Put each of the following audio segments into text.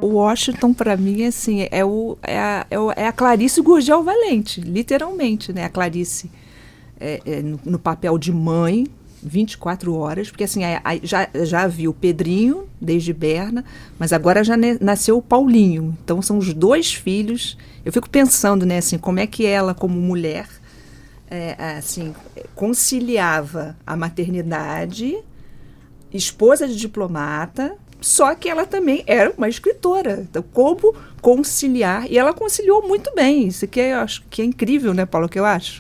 O Washington, para mim, assim, é a Clarice Gurgel Valente, literalmente, né? A Clarice no papel de mãe, 24 horas, porque assim, já viu o Pedrinho, desde Berna, mas agora já nasceu o Paulinho. Então, são os 2 filhos. Eu fico pensando, né, assim, como é que ela, como mulher, assim, conciliava a maternidade, esposa de diplomata, só que ela também era uma escritora. Então, como conciliar? E ela conciliou muito bem. Isso aqui eu acho que é incrível, né, Paulo, que eu acho.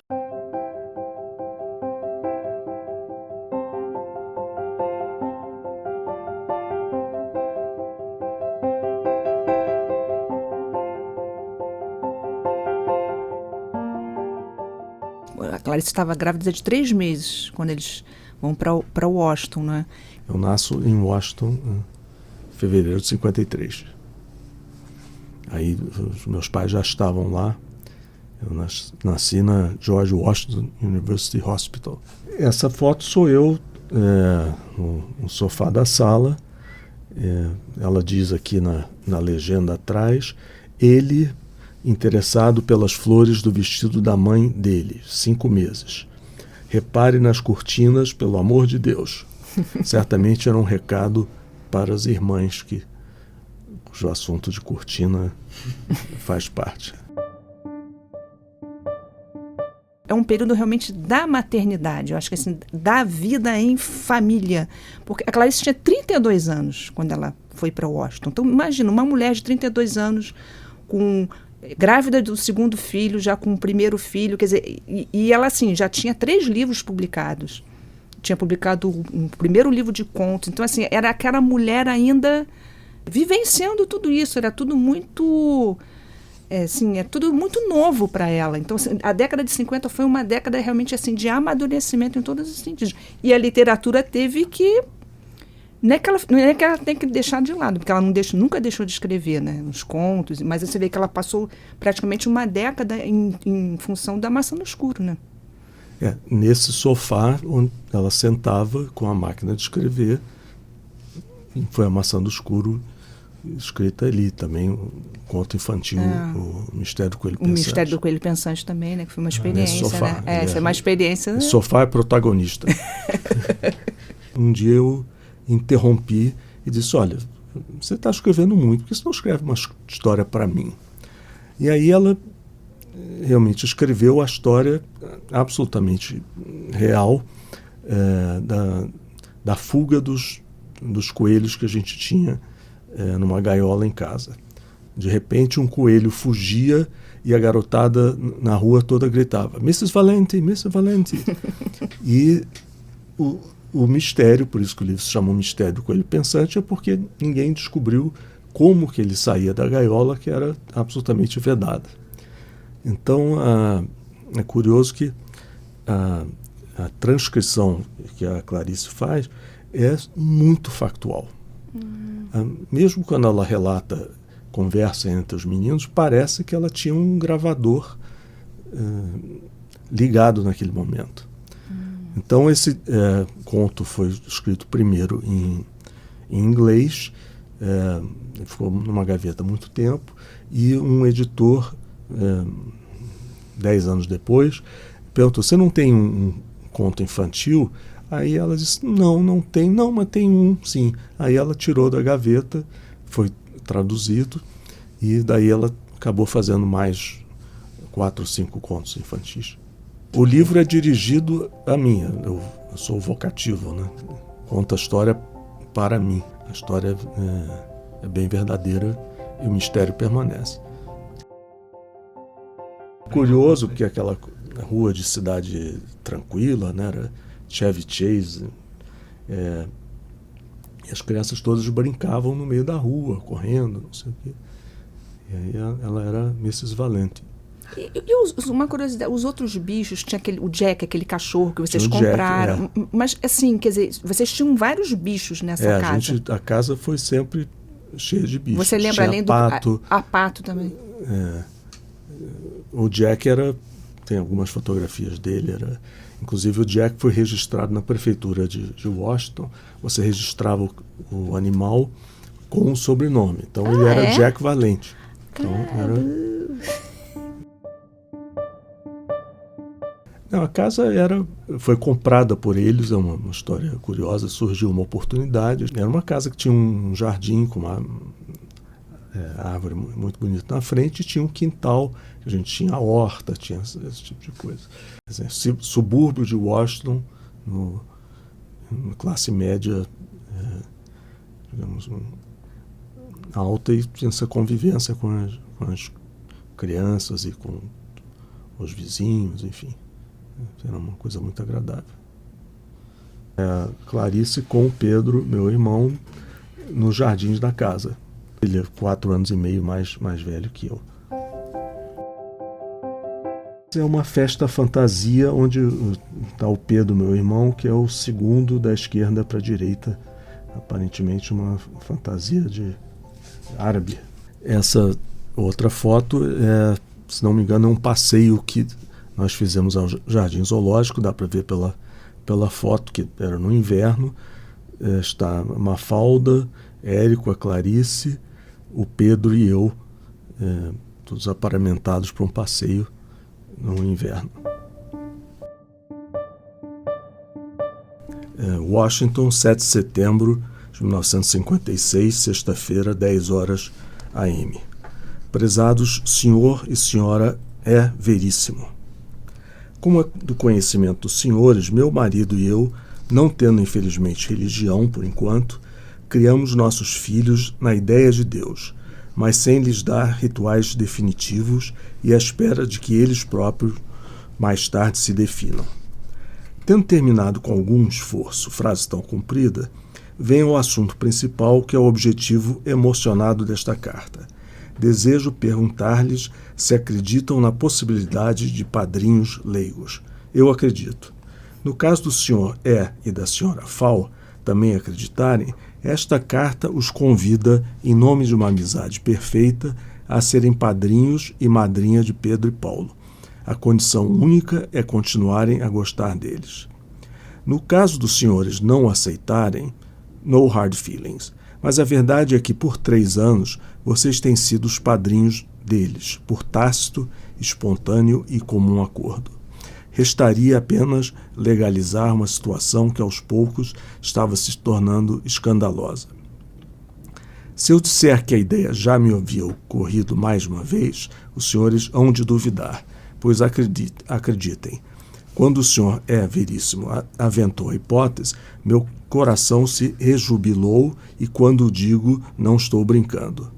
A Clarice estava grávida de 3 meses, quando eles vão para Washington, né? Eu nasço em Washington em fevereiro de 53. Aí os meus pais já estavam lá. Eu nasci na George Washington University Hospital. Essa foto sou eu no sofá da sala. Ela diz aqui na legenda atrás, ele interessado pelas flores do vestido da mãe dele, 5 meses. Repare nas cortinas, pelo amor de Deus. Certamente era um recado para as irmãs, cujo assunto de cortina faz parte. É um período realmente da maternidade, eu acho que assim, da vida em família. Porque a Clarice tinha 32 anos quando ela foi para Washington. Então, imagina, uma mulher de 32 anos grávida do 2º filho, já com o 1º filho, quer dizer, e ela assim, já tinha 3 livros publicados. Tinha publicado um primeiro livro de contos. Então, assim, era aquela mulher ainda vivenciando tudo isso. Era tudo muito... tudo muito novo para ela. Então, assim, a década de 50 foi uma década realmente assim, de amadurecimento em todos os sentidos. E a literatura teve que... Não é que ela tem que deixar de lado, porque ela nunca deixou de escrever, né, os contos, mas você vê que ela passou praticamente uma década em função da Maçã no Escuro, né? Nesse sofá onde ela sentava com a máquina de escrever, foi a Maçã do Escuro escrita ali também, o conto infantil, o Mistério do Coelho Pensante. O Mistério do Coelho Pensante também, né, que foi uma experiência, sofá, né? Foi uma experiência... Esse sofá é protagonista. Um dia eu interrompi e disse, olha, você está escrevendo muito, por que você não escreve uma história para mim? E aí ela realmente escreveu a história absolutamente real da fuga dos coelhos que a gente tinha numa gaiola em casa. De repente um coelho fugia e a garotada na rua toda gritava, Mrs. Valente, Mrs. Valente. E o mistério, por isso que o livro se chamou Mistério do Coelho Pensante, é porque ninguém descobriu como que ele saía da gaiola, que era absolutamente vedada. Então, é curioso que a transcrição que a Clarice faz é muito factual. Mesmo quando ela relata conversa entre os meninos, parece que ela tinha um gravador ligado naquele momento. Então, esse conto foi escrito primeiro em inglês, ficou numa gaveta há muito tempo, e um editor, 10 anos depois, perguntou, você não tem um conto infantil? Aí ela disse, não tem, mas tem um, sim. Aí ela tirou da gaveta, foi traduzido, e daí ela acabou fazendo mais 4 ou 5 contos infantis. O livro é dirigido a mim, eu sou vocativo, né? Conta a história para mim. A história é bem verdadeira e o mistério permanece. Curioso que aquela rua de cidade tranquila, né, era Chevy Chase, e as crianças todas brincavam no meio da rua, correndo, não sei o quê. E aí ela era Mrs. Valente. E uma curiosidade, os outros bichos, tinha o Jack, aquele cachorro que vocês compraram, Jack, mas assim, quer dizer, vocês tinham vários bichos nessa casa. A casa foi sempre cheia de bichos. Você lembra, além pato, do pato também? O Jack tem algumas fotografias dele, inclusive o Jack foi registrado na prefeitura de Washington. Você registrava o animal com um sobrenome. Então ele era Jack Valente. Então, Não, a casa foi comprada por eles, é uma história curiosa, surgiu uma oportunidade. Era uma casa que tinha um jardim com uma árvore muito bonita na frente e tinha um quintal, que a gente tinha horta, tinha esse tipo de coisa. Subúrbio de Washington, classe média, digamos, alta, e tinha essa convivência com as crianças e com os vizinhos, enfim. Era uma coisa muito agradável. Clarice com o Pedro, meu irmão, nos jardins da casa. Ele é 4 anos e meio mais velho que eu. É uma festa fantasia onde está o Pedro, meu irmão, que é o segundo da esquerda para a direita. Aparentemente uma fantasia de árabe. Essa outra foto, se não me engano, é um passeio que nós fizemos ao Jardim Zoológico. Dá para ver pela foto que era no inverno. Está a Mafalda, Érico, a Clarice, o Pedro e eu, todos aparamentados para um passeio no inverno. Washington, 7 de setembro de 1956, sexta-feira, 10 horas AM. Prezados senhor e senhora Veríssimo. Como é do conhecimento dos senhores, meu marido e eu, não tendo infelizmente religião por enquanto, criamos nossos filhos na ideia de Deus, mas sem lhes dar rituais definitivos e à espera de que eles próprios mais tarde se definam. Tendo terminado com algum esforço, frase tão comprida, vem ao assunto principal, que é o objetivo emocionado desta carta. Desejo perguntar-lhes se acreditam na possibilidade de padrinhos leigos. Eu acredito. No caso do Sr. E da Sra. Fal também acreditarem, esta carta os convida, em nome de uma amizade perfeita, a serem padrinhos e madrinha de Pedro e Paulo. A condição única é continuarem a gostar deles. No caso dos senhores não aceitarem, no hard feelings, mas a verdade é que por 3 anos vocês têm sido os padrinhos deles, por tácito, espontâneo e comum acordo. Restaria apenas legalizar uma situação que aos poucos estava se tornando escandalosa. Se eu disser que a ideia já me havia ocorrido mais uma vez, os senhores hão de duvidar, pois acreditem. Quando o senhor Veríssimo aventou a hipótese, meu coração se rejubilou e quando digo, não estou brincando.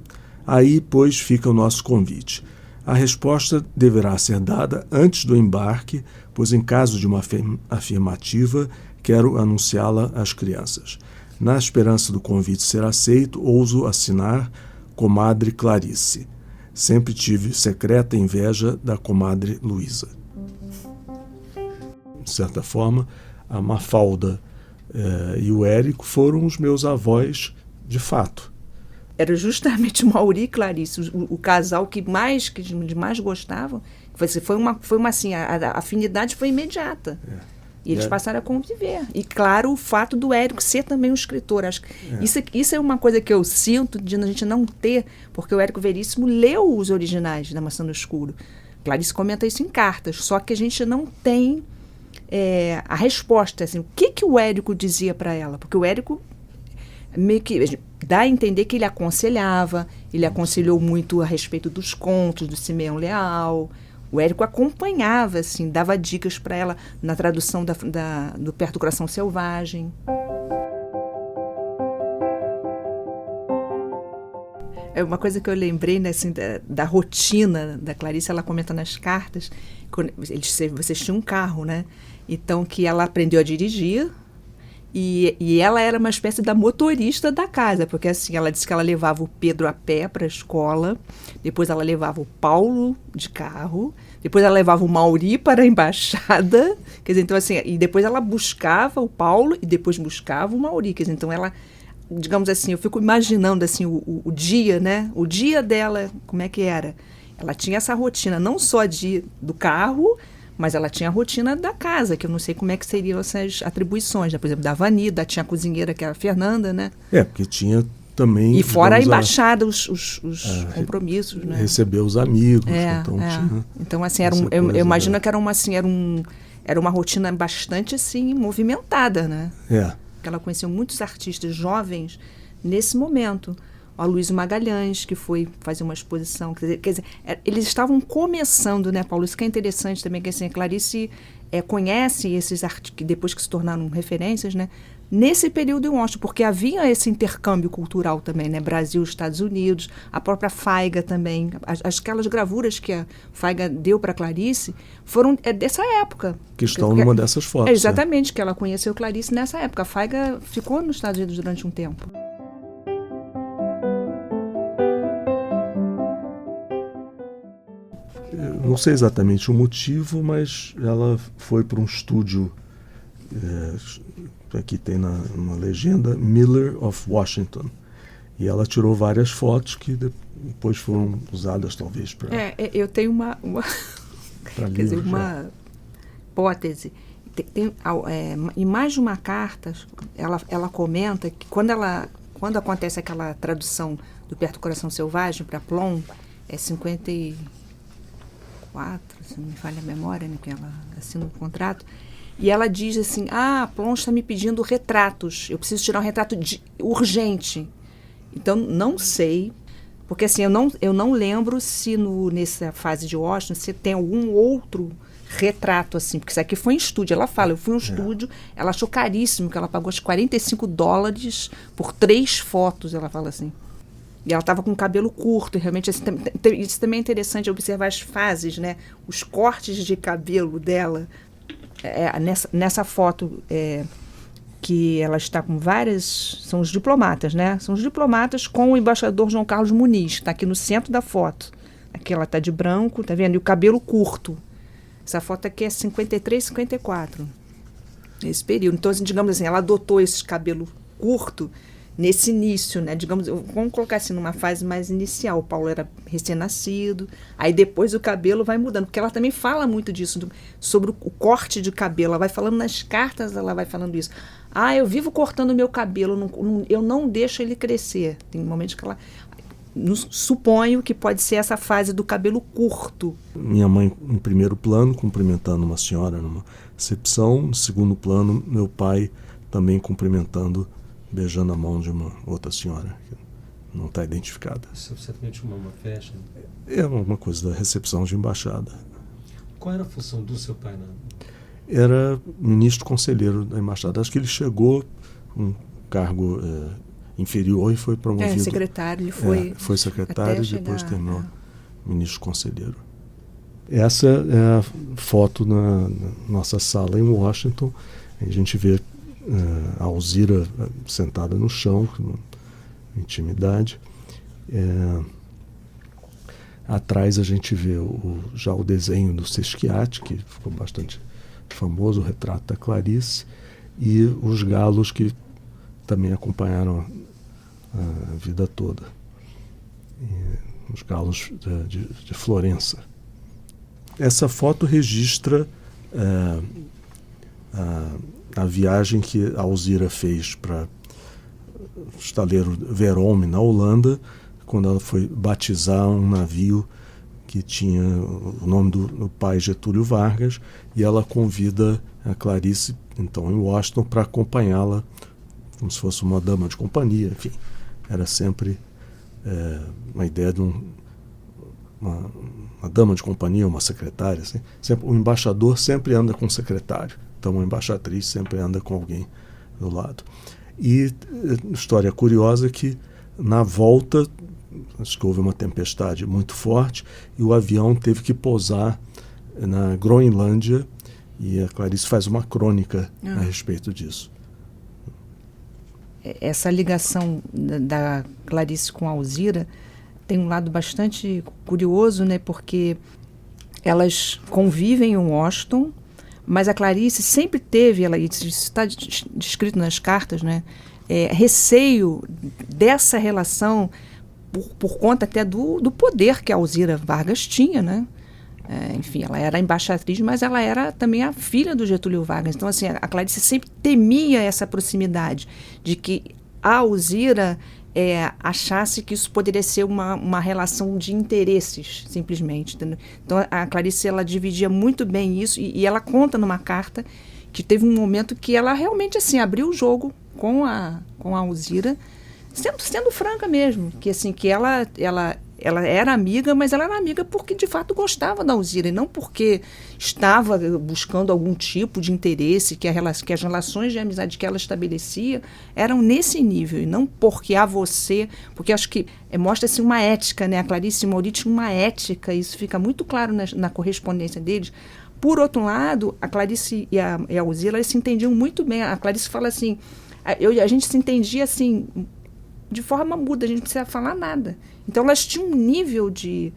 Aí, pois, fica o nosso convite. A resposta deverá ser dada antes do embarque, pois em caso de uma afirmativa, quero anunciá-la às crianças. Na esperança do convite ser aceito, ouso assinar Comadre Clarice. Sempre tive secreta inveja da Comadre Luísa. De certa forma, a Mafalda e o Érico foram os meus avós de fato. Era justamente o Mauri e Clarice, o casal que mais gostavam. Foi uma assim, a afinidade foi imediata. E eles passaram a conviver. E, claro, o fato do Érico ser também um escritor. Acho que isso é uma coisa que eu sinto de a gente não ter, porque o Érico Veríssimo leu os originais da Maçã no Escuro. Clarice comenta isso em cartas, só que a gente não tem a resposta. Assim, o que o Érico dizia para ela? Porque o Érico meio que dá a entender que ele aconselhava, ele aconselhou muito a respeito dos contos do Simeão Leal. O Érico acompanhava, assim, dava dicas para ela na tradução do Perto do Coração Selvagem. É uma coisa que eu lembrei, né, assim, da rotina da Clarice. Ela comenta nas cartas, vocês tinham um carro, né? Então, que ela aprendeu a dirigir. E ela era uma espécie da motorista da casa, porque assim, ela disse que ela levava o Pedro a pé para a escola, depois ela levava o Paulo de carro, depois ela levava o Mauri para a embaixada, quer dizer, então assim, e depois ela buscava o Paulo e depois buscava o Mauri, quer dizer, então ela, digamos assim, eu fico imaginando assim o dia, né? O dia dela, como é que era? Ela tinha essa rotina, não só do carro, mas ela tinha a rotina da casa, que eu não sei como é que seriam essas atribuições, né? Por exemplo, da Vani, tinha a cozinheira, que era a Fernanda, né? Porque tinha também... E fora a embaixada, os compromissos, né? Receber os amigos. Tinha então, assim, eu imagino que era uma rotina bastante, assim, movimentada, né? Que ela conheceu muitos artistas jovens nesse momento. O Aloysio Magalhães, que foi fazer uma exposição. Quer dizer, eles estavam começando, né, Paulo? Isso que é interessante também, que assim, a Clarice conhece esses artistas, que depois que se tornaram referências, né? Nesse período em Washington, porque havia esse intercâmbio cultural também, né? Brasil, Estados Unidos, a própria Faiga também. Aquelas gravuras que a Faiga deu para Clarice foram dessa época. Que estão numa dessas fotos. Exatamente, que ela conheceu Clarice nessa época. A Faiga ficou nos Estados Unidos durante um tempo. Não sei exatamente o motivo, mas ela foi para um estúdio, aqui tem na legenda, Miller of Washington. E ela tirou várias fotos que depois foram usadas, talvez, para... eu tenho uma quer dizer, uma hipótese. Em mais de uma carta, ela comenta que quando acontece aquela tradução do Perto do Coração Selvagem para Plon, 54, se não me falha a memória, né, que ela assina o contrato, e ela diz assim, a Plon está me pedindo retratos, eu preciso tirar um retrato urgente. Então, não sei, porque assim, eu não lembro se nessa fase de Washington, se tem algum outro retrato, assim, porque isso aqui foi em estúdio. Ela fala, eu fui em um estúdio, ela achou caríssimo, que ela pagou acho, $45 por 3 fotos, ela fala assim. E ela estava com o cabelo curto, e realmente assim, isso também é interessante observar as fases, né? Os cortes de cabelo dela, nessa foto que ela está com várias... São os diplomatas, né? São os diplomatas com o embaixador João Carlos Muniz, que está aqui no centro da foto. Aqui ela está de branco, tá vendo? E o cabelo curto. Essa foto aqui é 53, 54. Nesse período. Então, assim, digamos assim, ela adotou esse cabelo curto nesse início, né? Digamos, vamos colocar assim, numa fase mais inicial. O Paulo era recém-nascido, aí depois o cabelo vai mudando, porque ela também fala muito disso, sobre o corte de cabelo. Ela vai falando nas cartas, ela vai falando isso. Eu vivo cortando o meu cabelo, eu não deixo ele crescer. Tem momentos que ela... Suponho que pode ser essa fase do cabelo curto. Minha mãe, em primeiro plano, cumprimentando uma senhora numa recepção. No segundo plano, meu pai também cumprimentando, beijando a mão de uma outra senhora, que não está identificada. Isso é certamente uma festa? É uma coisa da recepção de embaixada. Qual era a função do seu pai? Era ministro conselheiro da embaixada. Acho que ele chegou com um cargo inferior e foi promovido. Secretário, ele foi. Foi secretário e depois terminou ministro conselheiro. Essa é a foto na nossa sala em Washington. A gente vê a Alzira sentada no chão, com intimidade. Atrás a gente vê já o desenho do Sesquiate, que ficou bastante famoso, o retrato da Clarice, e os galos que também acompanharam a vida toda. Os galos de Florença. Essa foto registra a viagem que a Alzira fez para o estaleiro Verome, na Holanda, quando ela foi batizar um navio que tinha o nome do pai Getúlio Vargas, e ela convida a Clarice, então, em Washington, para acompanhá-la, como se fosse uma dama de companhia. Enfim, era sempre uma ideia de uma dama de companhia, uma secretária. Assim. O embaixador sempre anda com o secretário, então a embaixatriz sempre anda com alguém do lado. E história curiosa é que, na volta, acho que houve uma tempestade muito forte e o avião teve que pousar na Groenlândia, e a Clarice faz uma crônica a respeito disso. Essa ligação da Clarice com a Alzira tem um lado bastante curioso, né? Porque elas convivem em Washington, mas a Clarice sempre teve, isso está descrito nas cartas, né? Receio dessa relação por conta até do poder que a Alzira Vargas tinha, né? Enfim, ela era a embaixatriz, mas ela era também a filha do Getúlio Vargas. Então, assim, a Clarice sempre temia essa proximidade, de que a Alzira achasse que isso poderia ser uma relação de interesses, simplesmente. Entendeu? Então, a Clarice, ela dividia muito bem isso, e ela conta numa carta que teve um momento que ela realmente, assim, abriu o jogo com a Alzira, sendo franca mesmo, que, assim, que ela era amiga, mas ela era amiga porque, de fato, gostava da Alzira, e não porque estava buscando algum tipo de interesse, que as relações de amizade que ela estabelecia eram nesse nível, e não porque porque acho que mostra-se uma ética, né? A Clarice e o Maurício tinham uma ética, isso fica muito claro na correspondência deles. Por outro lado, a Clarice e a Alzira, elas se entendiam muito bem. A Clarice fala assim, a gente se entendia assim, de forma muda, a gente não precisava falar nada. Então, elas tinham um nível de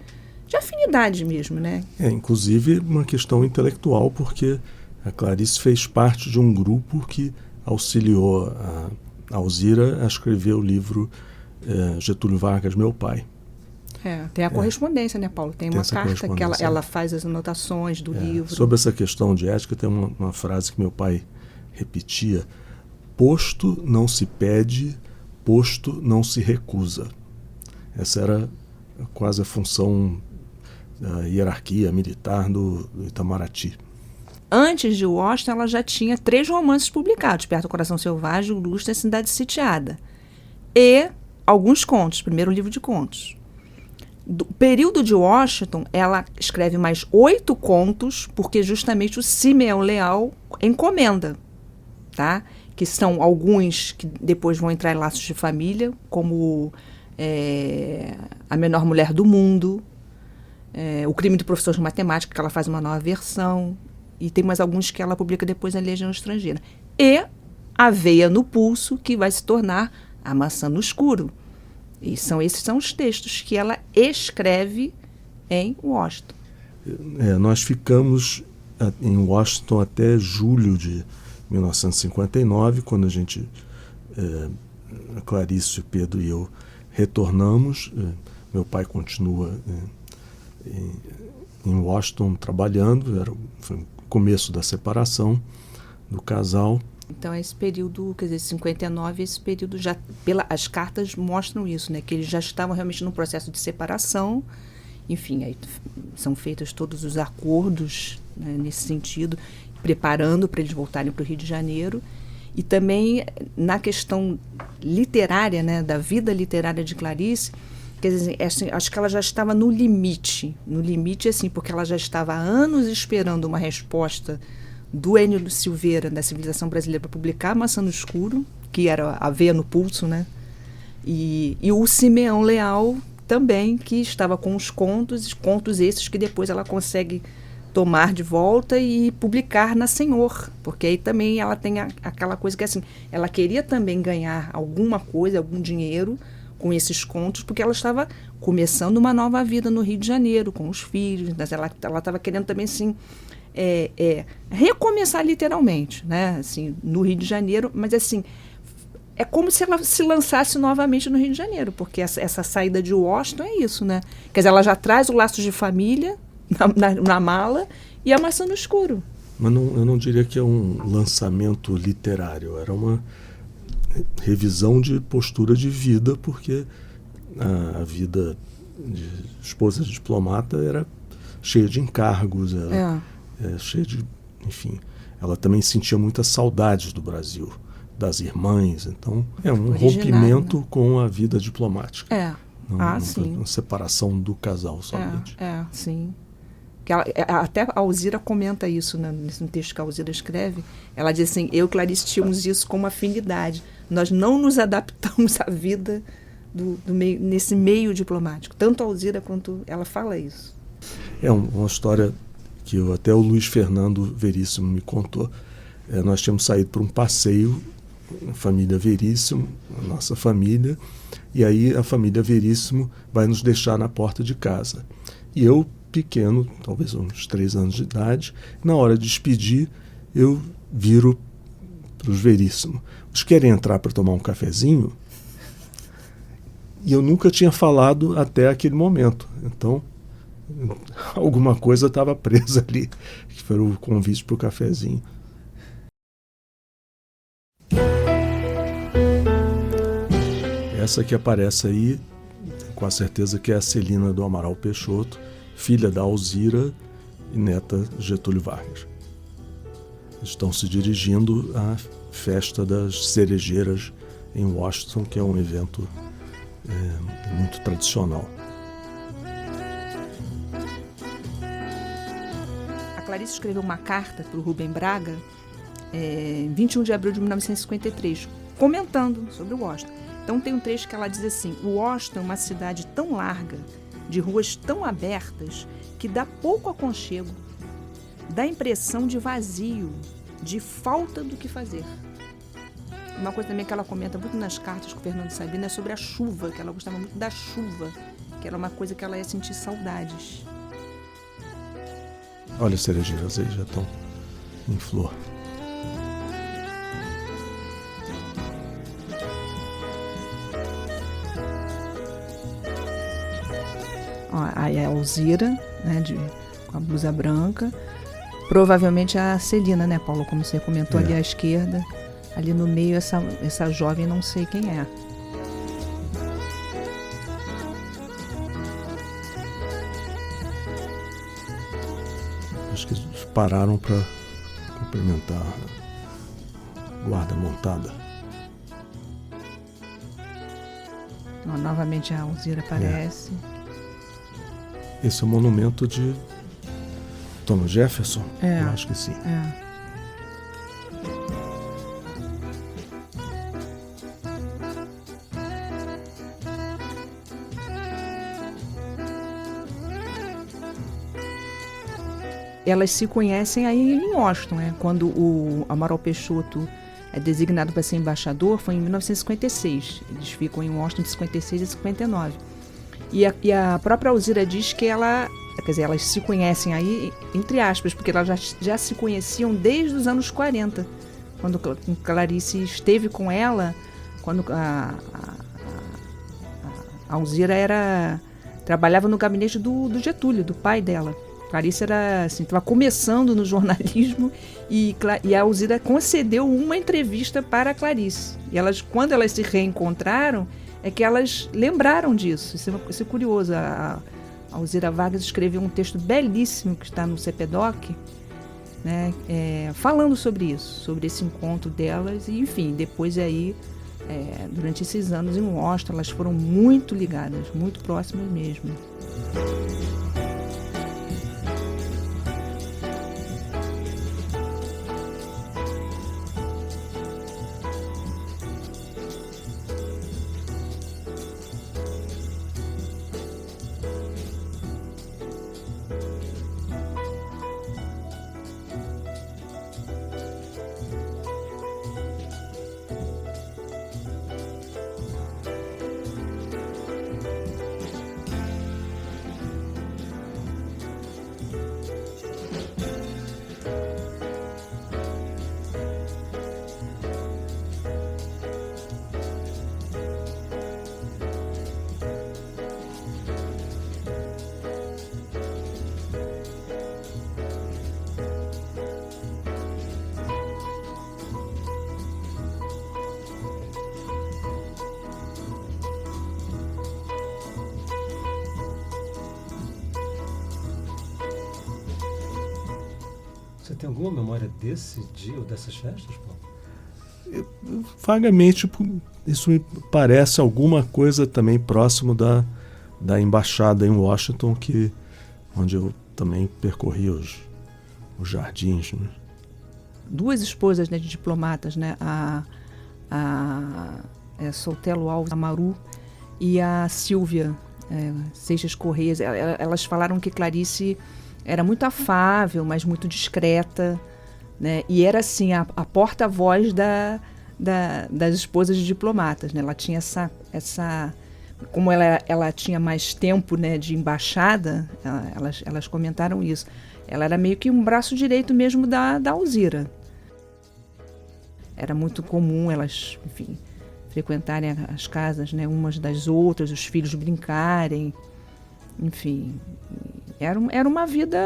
afinidade mesmo, né? Inclusive uma questão intelectual, porque a Clarice fez parte de um grupo que auxiliou a Alzira a escrever o livro Getúlio Vargas, Meu Pai. Tem a correspondência, né, Paulo? Tem uma carta que ela faz as anotações do livro. Sobre essa questão de ética, tem uma frase que meu pai repetia: posto não se pede, posto não se recusa. Essa era quase a função da hierarquia militar do Itamaraty. Antes de Washington, ela já tinha 3 romances publicados, Perto do Coração Selvagem, O Lustre e a Cidade Sitiada. E alguns contos, primeiro livro de contos. Do período de Washington, ela escreve mais 8 contos, porque justamente o Simeão Leal encomenda, tá? Que são alguns que depois vão entrar em Laços de Família, como A Menor Mulher do Mundo, O Crime do Professor de Matemática, que ela faz uma nova versão, e tem mais alguns que ela publica depois na Legião Estrangeira. E A Veia no Pulso, que vai se tornar A Maçã no Escuro. E esses são os textos que ela escreve em Washington. Nós ficamos em Washington até julho de 1959, quando a gente, a Clarice, o Pedro e eu, retornamos. Meu pai continua em Washington trabalhando, foi o começo da separação do casal. Então, esse período, quer dizer, 59, esse período já, as cartas mostram isso, né? Que eles já estavam realmente num processo de separação. Enfim, aí são feitos todos os acordos, né, nesse sentido, preparando para eles voltarem para o Rio de Janeiro. E também na questão literária, né, da vida literária de Clarice, quer dizer, assim, acho que ela já estava no limite, assim, porque ela já estava há anos esperando uma resposta do Enio Silveira, da Civilização Brasileira, para publicar Maçã no Escuro, que era A Veia no Pulso, né? E o Simeão Leal também, que estava com os contos esses que depois ela consegue tomar de volta e publicar na Senhor, porque aí também ela tem aquela coisa que, assim, ela queria também ganhar alguma coisa, algum dinheiro com esses contos, porque ela estava começando uma nova vida no Rio de Janeiro, com os filhos, mas ela estava querendo também, assim, recomeçar literalmente, né? Assim, no Rio de Janeiro, mas assim, é como se ela se lançasse novamente no Rio de Janeiro, porque essa saída de Washington é isso, né? Quer dizer, ela já traz o Laços de Família na mala e A Maçã no Escuro. Mas eu não diria que é um lançamento literário, era uma revisão de postura de vida, porque a vida de esposa de diplomata era cheia de encargos, cheia de, enfim, ela também sentia muitas saudades do Brasil, das irmãs, então é um rompimento, né, com a vida diplomática. Sim. Uma separação do casal somente. Sim. Que até a Alzira comenta isso, né, nesse texto que a Alzira escreve. Ela diz assim: eu e Clarice tínhamos isso como afinidade. Nós não nos adaptamos à vida nesse meio diplomático. Tanto a Alzira quanto ela fala isso. É uma história que até o Luiz Fernando Veríssimo me contou. Nós tínhamos saído para um passeio, a família Veríssimo, a nossa família, e aí a família Veríssimo vai nos deixar na porta de casa. E eu, pequeno, talvez uns 3 anos de idade, na hora de despedir, eu viro para os Veríssimo: vocês querem entrar para tomar um cafezinho? E eu nunca tinha falado até aquele momento. Então, alguma coisa estava presa ali, que foi o convite para o cafezinho. essa que aparece aí, com a certeza que é a Celina do Amaral Peixoto, filha da Alzira e neta de Getúlio Vargas. Estão se dirigindo à festa das cerejeiras em Washington, que é um evento muito tradicional. A Clarice escreveu uma carta para o Rubem Braga em 21 de abril de 1953, comentando sobre Washington. Então tem um trecho que ela diz assim: Washington é uma cidade tão larga, de ruas tão abertas, que dá pouco aconchego, dá impressão de vazio, de falta do que fazer. Uma coisa também que ela comenta muito nas cartas com o Fernando Sabino é sobre a chuva, que ela gostava muito da chuva, que era uma coisa que ela ia sentir saudades. Olha as cerejeiras aí, já estão em flor. Ó, aí é a Alzira, né, com a blusa branca. Provavelmente a Celina, né, Paulo? Como você comentou, ali à esquerda. Ali no meio, essa jovem, não sei quem é. Acho que eles pararam para cumprimentar a guarda montada. Ó, novamente a Alzira aparece. Esse é o monumento de Thomas Jefferson? Eu acho que sim. Elas se conhecem aí em Washington, né? Quando o Amaral Peixoto é designado para ser embaixador, foi em 1956. Eles ficam em Washington de 56 a 59. E a própria Alzira diz que elas se conhecem aí, entre aspas, porque elas já se conheciam desde os anos 40, quando Clarice esteve com ela, quando a Alzira trabalhava no gabinete do Getúlio, do pai dela. Clarice estava começando no jornalismo e a Alzira concedeu uma entrevista para a Clarice. E quando elas se reencontraram, é que elas lembraram disso. Isso é curioso. A Alzira Vargas escreveu um texto belíssimo que está no CPDOC, né, falando sobre isso, sobre esse encontro delas. E, enfim, depois aí, durante esses anos em Washington, elas foram muito ligadas, muito próximas mesmo. Você tem alguma memória desse dia ou dessas festas, Paulo? Vagamente, isso me parece alguma coisa também próximo da embaixada em Washington, onde eu também percorri os jardins. Né? Duas esposas, né, de diplomatas, né, a Sotelo Alves Amaru e a Silvia Seixas Correia, elas falaram que Clarice era muito afável, mas muito discreta, né? E era assim a porta-voz das esposas de diplomatas, né? Ela tinha essa como ela tinha mais tempo, né, de embaixada, elas comentaram isso. Ela era meio que um braço direito mesmo da Alzira. Era muito comum elas, enfim, frequentarem as casas, né, umas das outras, os filhos brincarem, enfim. Era uma vida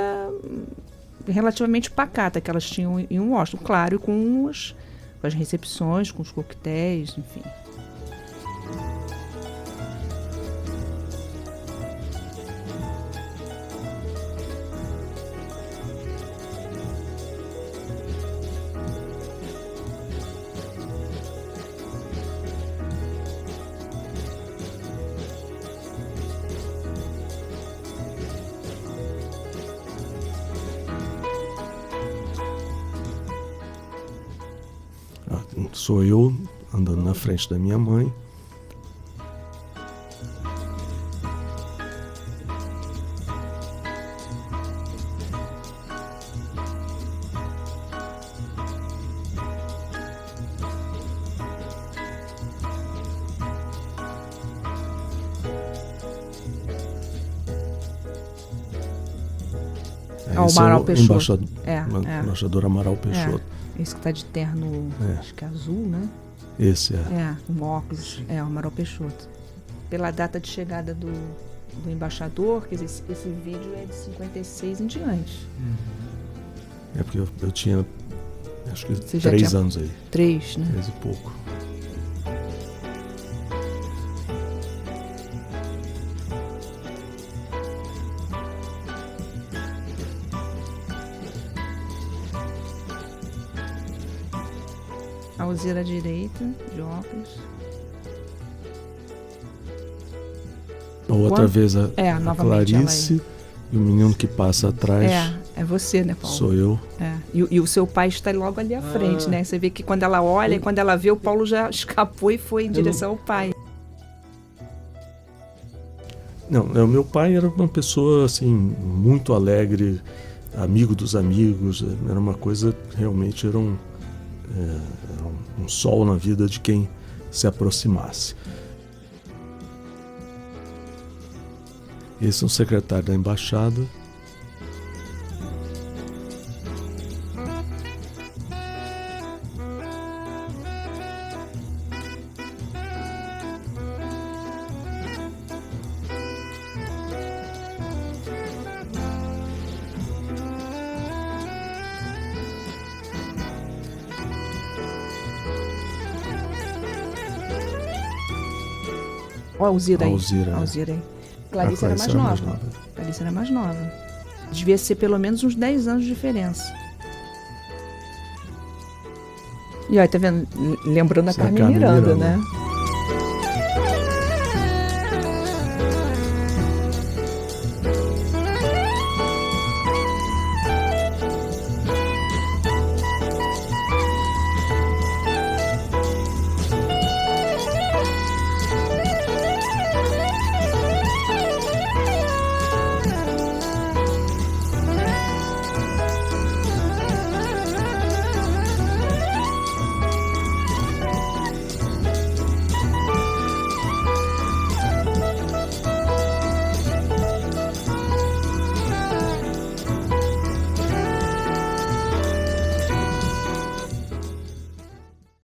relativamente pacata que elas tinham em Washington, claro, com as recepções, com os coquetéis, enfim. sou eu andando na frente da minha mãe. O Amaral Peixoto. Embaixador Amaral Peixoto. Esse que está de terno, acho que azul, né? Esse com óculos. É, o Amaral Peixoto. Pela data de chegada do embaixador, quer dizer, esse vídeo é de 56 em diante. É porque eu tinha, acho que 3 anos aí. 3, né? 3 e pouco. A Alzira à direita, de óculos. Outra vez a Clarice e o menino que passa atrás. É você, né, Paulo? Sou eu. E o seu pai está logo ali à frente, né? Você vê que quando ela olha e quando ela vê, o Paulo já escapou e foi em direção ao pai. Não, o meu pai era uma pessoa, assim, muito alegre, amigo dos amigos. Era uma coisa, realmente, era um sol na vida de quem se aproximasse. Esse é o secretário da embaixada. Ó, a Alzira aí. Alzira. Clarice era mais nova. Clarice era mais nova. Devia ser pelo menos uns 10 anos de diferença. E aí, tá vendo? Lembrando a Carmen Miranda, né?